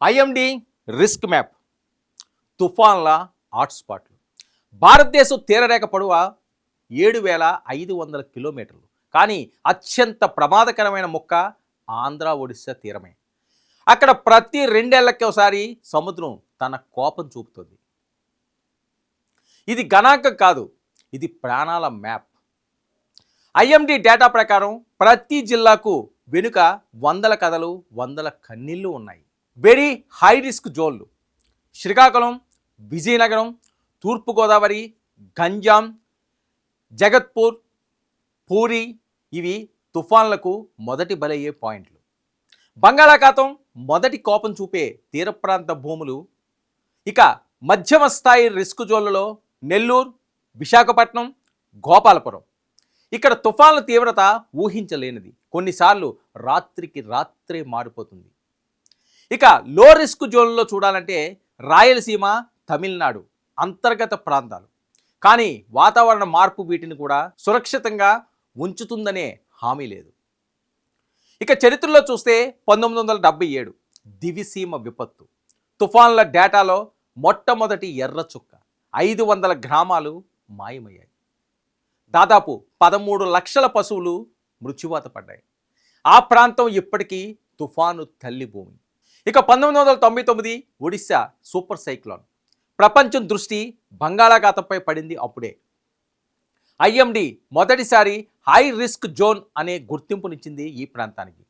IMD risk map తుఫాన్ల హాట్స్పాట్లు. భారతదేశం తీరరేఖ పొడవ 7,500 కిలోమీటర్లు. కానీ అత్యంత ప్రమాదకరమైన ముక్క ఆంధ్ర ఒడిశా తీరమే. అక్కడ ప్రతి రెండేళ్లకి ఒకసారి సముద్రం తన కోపం చూపుతుంది. ఇది గణాంకం కాదు, ఇది ప్రాణాల మ్యాప్. ఐఎండి డేటా ప్రకారం ప్రతి జిల్లాకు వెనుక వందల కథలు, వందల కన్నీళ్లు ఉన్నాయి. వెరీ హై రిస్క్ జోన్లు శ్రీకాకుళం, విజయనగరం, తూర్పుగోదావరి, గంజాం, జగత్పూర్, పూరి ఇవి తుఫాన్లకు మొదటి బలయ్యే పాయింట్లు. బంగాళాఖాతం మొదటి కోపం చూపే తీర ప్రాంత భూములు. ఇక మధ్యమ స్థాయి రిస్క్ జోన్లలో నెల్లూరు, విశాఖపట్నం, గోపాలపురం. ఇక్కడ తుఫాన్ల తీవ్రత ఊహించలేనిది. కొన్నిసార్లు రాత్రికి రాత్రే మారిపోతుంది. ఇక లో రిస్క్ జోన్లో చూడాలంటే రాయలసీమ, తమిళనాడు అంతర్గత ప్రాంతాలు. కానీ వాతావరణ మార్పు వీటిని కూడా సురక్షితంగా ఉంచుతుందనే హామీ లేదు. ఇక చరిత్రలో చూస్తే 1977 దివిసీమ విపత్తు. తుఫాన్ల డేటాలో మొట్టమొదటి ఎర్ర చుక్క. 500 గ్రామాలు మాయమయ్యాయి. దాదాపు 13 లక్షల పశువులు మృత్యువాత పడ్డాయి. ఆ ప్రాంతం ఇప్పటికీ తుఫాను తల్లి భూమి. ఇక 1999 ఒడిశా సూపర్ సైక్లోన్. ప్రపంచం దృష్టి బంగాళాఖాతంపై పడింది అప్పుడే. ఐఎండి మొదటిసారి హై రిస్క్ జోన్ అనే గుర్తింపునిచ్చింది ఈ ప్రాంతానికి.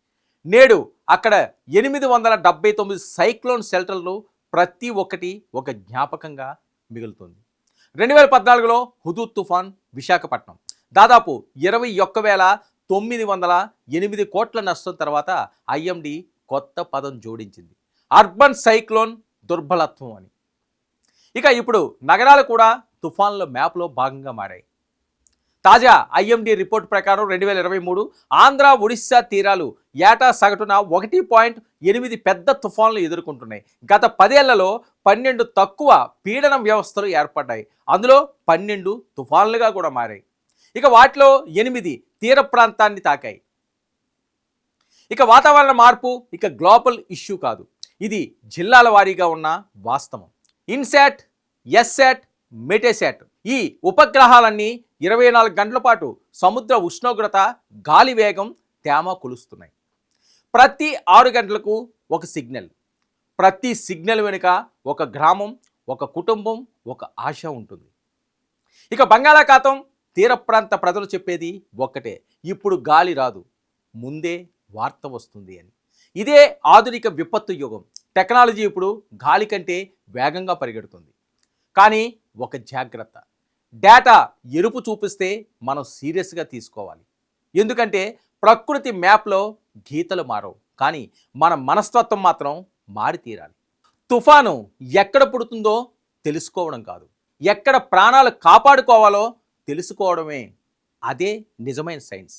నేడు అక్కడ 879 సైక్లోన్ షెల్టర్లు, ప్రతి ఒక్కటి ఒక జ్ఞాపకంగా మిగులుతుంది. 2014లో హుదూద్ తుఫాన్ విశాఖపట్నం. దాదాపు 21,908 కోట్ల నష్టం తర్వాత ఐఎండి కొత్త పదం జోడించింది, అర్బన్ సైక్లోన్ దుర్బలత్వం అని. ఇక ఇప్పుడు నగరాలు కూడా తుఫాన్ల మ్యాప్లో భాగంగా మారాయి. తాజా ఐఎండి రిపోర్ట్ ప్రకారం 2023 ఆంధ్ర ఒడిశా తీరాలు ఏటా సగటున 1.8 పెద్ద తుఫాన్లు ఎదుర్కొంటున్నాయి. గత 10 ఏళ్లలో 12 తక్కువ పీడన వ్యవస్థలు ఏర్పడ్డాయి. అందులో 12 తుఫాన్లుగా కూడా మారాయి. ఇక వాటిలో 8 తీర ప్రాంతాన్ని తాకాయి. ఇక వాతావరణ మార్పు ఇక గ్లోబల్ ఇష్యూ కాదు, ఇది జిల్లాల వారీగా ఉన్న వాస్తవం. ఇన్సాట్, ఎస్సాట్, మెటేసాట్ ఈ ఉపగ్రహాలన్నీ 24 గంటల పాటు సముద్ర ఉష్ణోగ్రత, గాలి వేగం, తేమ కొలుస్తున్నాయి. ప్రతి 6 గంటలకు ఒక సిగ్నల్. ప్రతి సిగ్నల్ వెనుక ఒక గ్రామం, ఒక కుటుంబం, ఒక ఆశ ఉంటుంది. ఇక బంగాళాఖాతం తీర ప్రాంత ప్రజలు చెప్పేది ఒక్కటే, ఇప్పుడు గాలి రాదు, ముందే వార్త వస్తుంది అని. ఇదే ఆధునిక విపత్తు యుగం. టెక్నాలజీ ఇప్పుడు గాలి కంటే వేగంగా పరిగెడుతుంది. కానీ ఒక జాగ్రత్త, డేటా ఎరుపు చూపిస్తే మనం సీరియస్గా తీసుకోవాలి. ఎందుకంటే ప్రకృతి మ్యాప్లో గీతలు మారవు, కానీ మన మనస్తత్వం మాత్రం మారి తీరాలి. తుఫాను ఎక్కడ పుడుతుందో తెలుసుకోవడం కాదు, ఎక్కడ ప్రాణాలు కాపాడుకోవాలో తెలుసుకోవడమే. అదే నిజమైన సైన్స్.